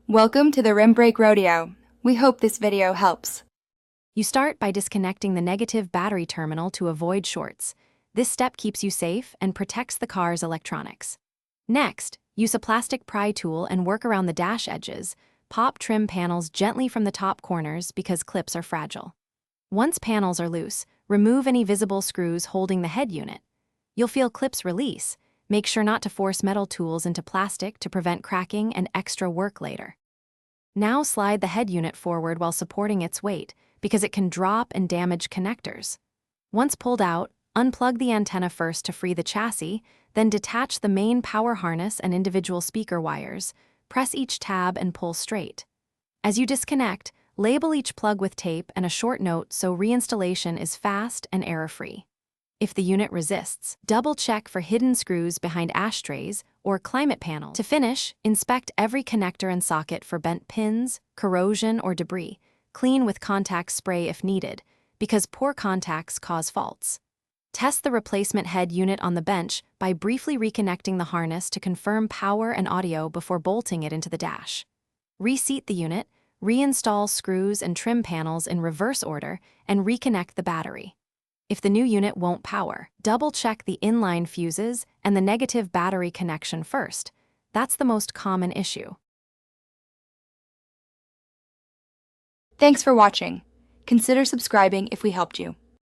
Welcome to the Rim Brake Rodeo. We hope this video helps. You start by disconnecting the negative battery terminal to avoid shorts. This step keeps you safe and protects the car's electronics. Next, use a plastic pry tool and work around the dash edges. Pop trim panels gently from the top corners because clips are fragile. Once panels are loose, remove any visible screws holding the head unit. You'll feel clips release. Make sure not to force metal tools into plastic to prevent cracking and extra work later. Now slide the head unit forward while supporting its weight, because it can drop and damage connectors. Once pulled out, unplug the antenna first to free the chassis, then detach the main power harness and individual speaker wires. Press each tab and pull straight. As you disconnect, label each plug with tape and a short note so reinstallation is fast and error-free. If the unit resists, double-check for hidden screws behind ashtrays or climate panels. To finish, inspect every connector and socket for bent pins, corrosion, or debris. Clean with contact spray if needed, because poor contacts cause faults. Test the replacement head unit on the bench by briefly reconnecting the harness to confirm power and audio before bolting it into the dash. Reseat the unit, reinstall screws and trim panels in reverse order, and reconnect the battery. If the new unit won't power, double-check the inline fuses and the negative battery connection first. That's the most common issue. Thanks for watching. Consider subscribing if we helped you.